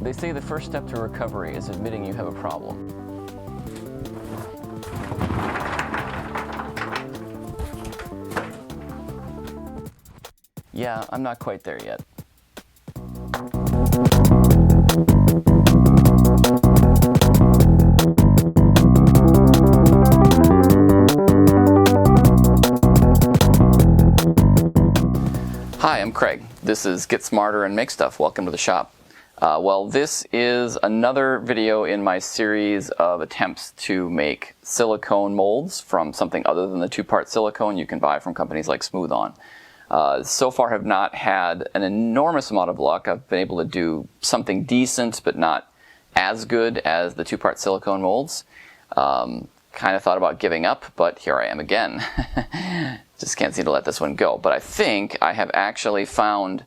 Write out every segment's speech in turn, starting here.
They say the first step to recovery is admitting you have a problem. Yeah, I'm not quite there yet. Hi, I'm Craig. This is Get Smarter and Make Stuff. Welcome to the shop. Well, this is another video in my series of attempts to make silicone molds from something other than the two-part silicone you can buy from companies like Smooth On. So far have not had an enormous amount of luck. I've been able to do something decent, but not as good as the two-part silicone molds. Kind of thought about giving up, but here I am again. Just can't seem to let this one go. But I think I have actually found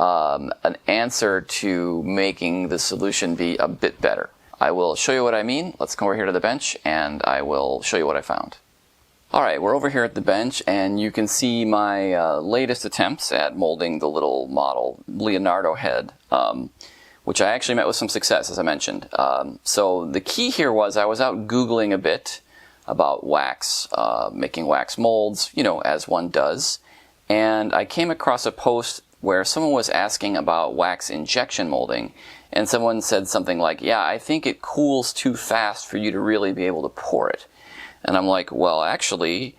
an answer to making the solution be a bit better. I will show you what I mean. Let's come over here to the bench and I will show you what I found. Alright, we're over here at the bench and you can see my latest attempts at molding the little model Leonardo head, which I actually met with some success, as I mentioned. So the key here was I was out Googling a bit about wax, making wax molds, you know, as one does, and I came across a post where someone was asking about wax injection molding, and someone said something like, yeah, I think it cools too fast for you to really be able to pour it. And I'm like, well, actually,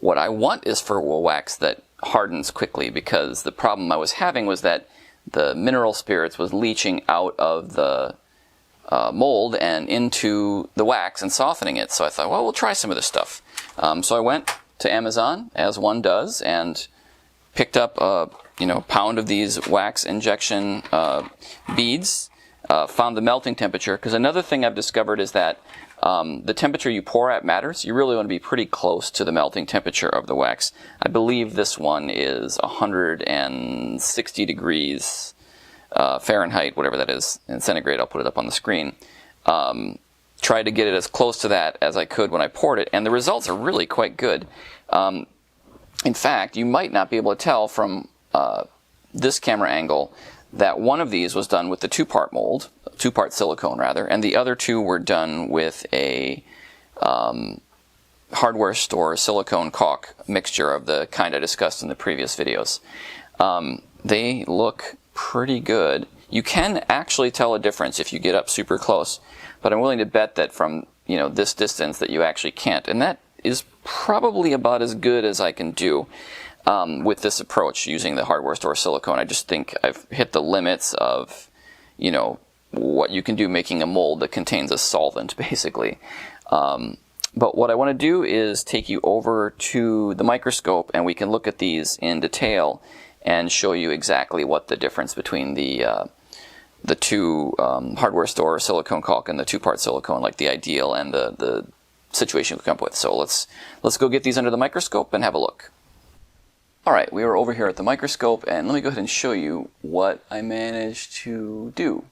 what I want is for a wax that hardens quickly, because the problem I was having was that the mineral spirits was leaching out of the mold and into the wax and softening it. So I thought, well, we'll try some of this stuff. So I went to Amazon, as one does, and picked up a pound of these wax injection beads, found the melting temperature, because another thing I've discovered is that the temperature you pour at matters. You really want to be pretty close to the melting temperature of the wax. I believe this one is 160 degrees Fahrenheit, whatever that is, in centigrade. I'll put it up on the screen. Tried to get it as close to that as I could when I poured it, and the results are really quite good. In fact, you might not be able to tell from this camera angle that one of these was done with the two-part mold, two-part silicone rather, and the other two were done with a hardware store silicone caulk mixture of the kind I discussed in the previous videos. They look pretty good. You can actually tell a difference if you get up super close, but I'm willing to bet that from this distance that you actually can't, and that is probably about as good as I can do with this approach using the hardware store silicone. I just think I've hit the limits of what you can do making a mold that contains a solvent, basically. But what I want to do is take you over to the microscope and we can look at these in detail and show you exactly what the difference between the two hardware store silicone caulk and the two-part silicone, like the ideal and the situation we come up with. So let's go get these under the microscope and have a look. Alright, we are over here at the microscope, and let me go ahead and show you what I managed to do.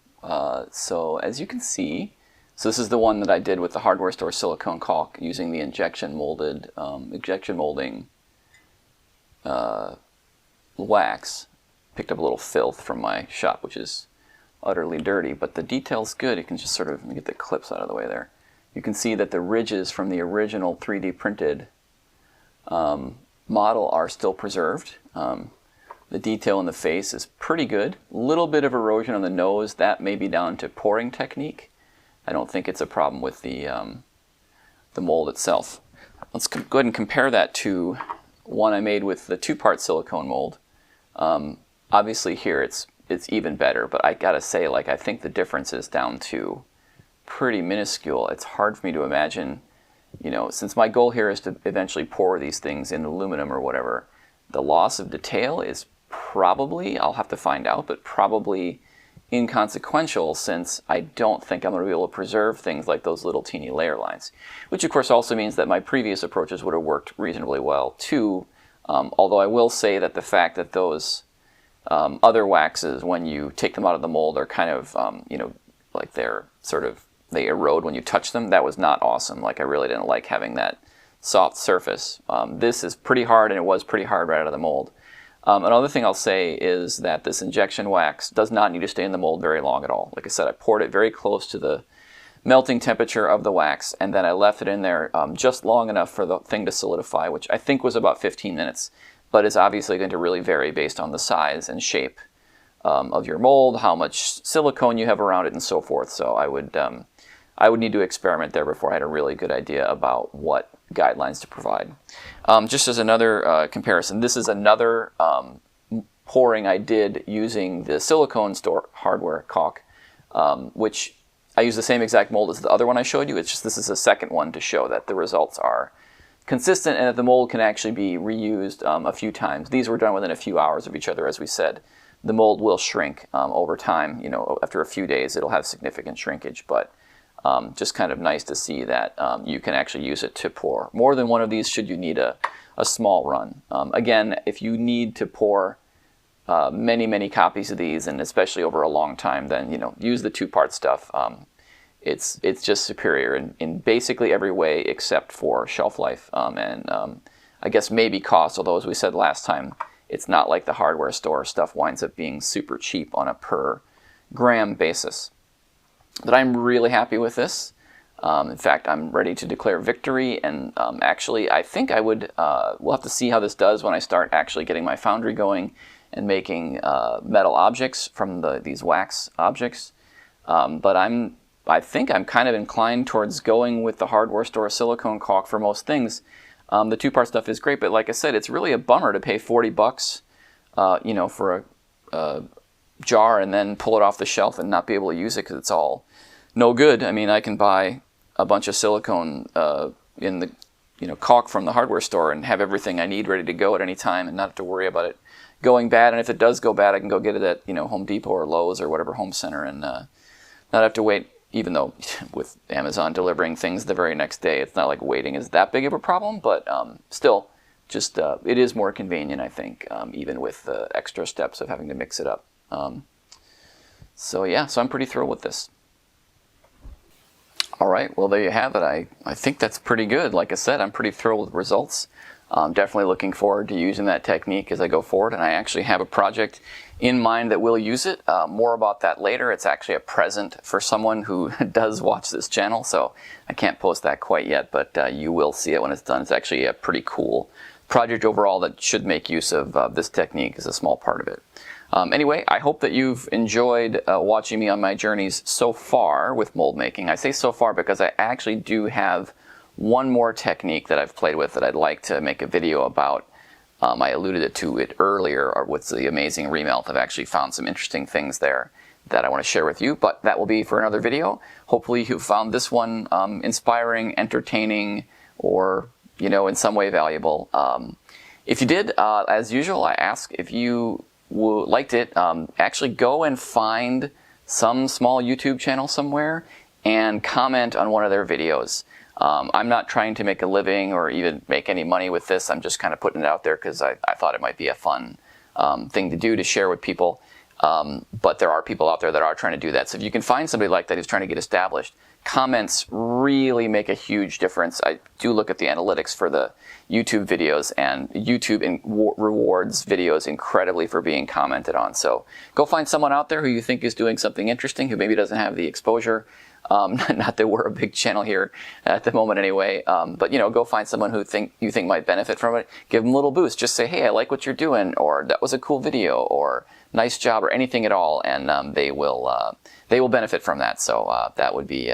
So as you can see, so this is the one that I did with the hardware store silicone caulk using the injection molding wax. Picked up a little filth from my shop, which is utterly dirty, but the detail's good. You can just sort of, let me get the clips out of the way there. You can see that the ridges from the original 3D printed model are still preserved. The detail in the face is pretty good. A little bit of erosion on the nose. That may be down to pouring technique. I don't think it's a problem with the mold itself. Let's go ahead and compare that to one I made with the two-part silicone mold. Obviously here it's even better, but I gotta say, like, I think the difference is down to pretty minuscule. It's hard for me to imagine, since my goal here is to eventually pour these things in aluminum or whatever, the loss of detail is probably, I'll have to find out, but probably inconsequential, since I don't think I'm going to be able to preserve things like those little teeny layer lines. Which of course also means that my previous approaches would have worked reasonably well too, although I will say that the fact that those other waxes, when you take them out of the mold, are kind of, like they erode when you touch them. That was not awesome. Like, I really didn't like having that soft surface. This is pretty hard, and it was pretty hard right out of the mold. Another thing I'll say is that this injection wax does not need to stay in the mold very long at all. Like I said, I poured it very close to the melting temperature of the wax, and then I left it in there just long enough for the thing to solidify, which I think was about 15 minutes, but it's obviously going to really vary based on the size and shape of your mold, how much silicone you have around it, and so forth. So I would need to experiment there before I had a really good idea about what guidelines to provide. Just as another comparison, this is another pouring I did using the Silicone store hardware caulk, which I use the same exact mold as the other one I showed you. It's just this is a second one to show that the results are consistent and that the mold can actually be reused a few times. These were done within a few hours of each other, as we said. The mold will shrink over time. You know, after a few days, it'll have significant shrinkage, but just kind of nice to see that you can actually use it to pour more than one of these should you need a small run. Again, if you need to pour many copies of these, and especially over a long time, then use the two-part stuff. It's just superior in basically every way except for shelf life and I guess maybe cost, although as we said last time, it's not like the hardware store stuff winds up being super cheap on a per gram basis. But I'm really happy with this. In fact, I'm ready to declare victory, and actually I think I would, we'll have to see how this does when I start actually getting my foundry going and making metal objects from these wax objects. But I think I'm kind of inclined towards going with the hardware store silicone caulk for most things. The two-part stuff is great, but like I said, it's really a bummer to pay 40 bucks, for a jar and then pull it off the shelf and not be able to use it because it's all no good. I mean, I can buy a bunch of silicone in the caulk from the hardware store and have everything I need ready to go at any time and not have to worry about it going bad. And if it does go bad, I can go get it at Home Depot or Lowe's or whatever home center and not have to wait. Even though with Amazon delivering things the very next day, it's not like waiting is that big of a problem, but still, just it is more convenient, I think, even with the extra steps of having to mix it up. So yeah, so I'm pretty thrilled with this. All right, well there you have it. I think that's pretty good. Like I said, I'm pretty thrilled with the results. Definitely looking forward to using that technique as I go forward, and I actually have a project in mind that will use it. More about that later. It's actually a present for someone who does watch this channel, so I can't post that quite yet, but you will see it when it's done. It's actually a pretty cool project overall that should make use of this technique as a small part of it. Anyway, I hope that you've enjoyed watching me on my journeys so far with mold making. I say so far because I actually do have one more technique that I've played with that I'd like to make a video about. I alluded to it earlier with the amazing remelt. I've actually found some interesting things there that I want to share with you, but that will be for another video. Hopefully you found this one inspiring, entertaining, or in some way valuable. If you did, as usual, I ask if you liked it, actually go and find some small YouTube channel somewhere and comment on one of their videos. I'm not trying to make a living or even make any money with this. I'm just kind of putting it out there because I thought it might be a fun thing to do, to share with people. But there are people out there that are trying to do that. So if you can find somebody like that who's trying to get established, comments really make a huge difference. I do look at the analytics for the YouTube videos, and YouTube rewards videos incredibly for being commented on. So go find someone out there who you think is doing something interesting, who maybe doesn't have the exposure. Not that we're a big channel here at the moment anyway, but go find someone who you think might benefit from it. Give them a little boost. Just say, hey, I like what you're doing, or that was a cool video, or nice job, or anything at all, and they will benefit from that. So that would be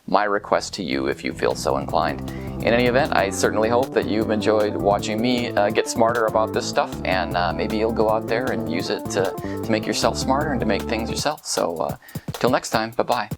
my request to you if you feel so inclined. In any event, I certainly hope that you've enjoyed watching me get smarter about this stuff, and maybe you'll go out there and use it to make yourself smarter and to make things yourself. So till next time, bye-bye.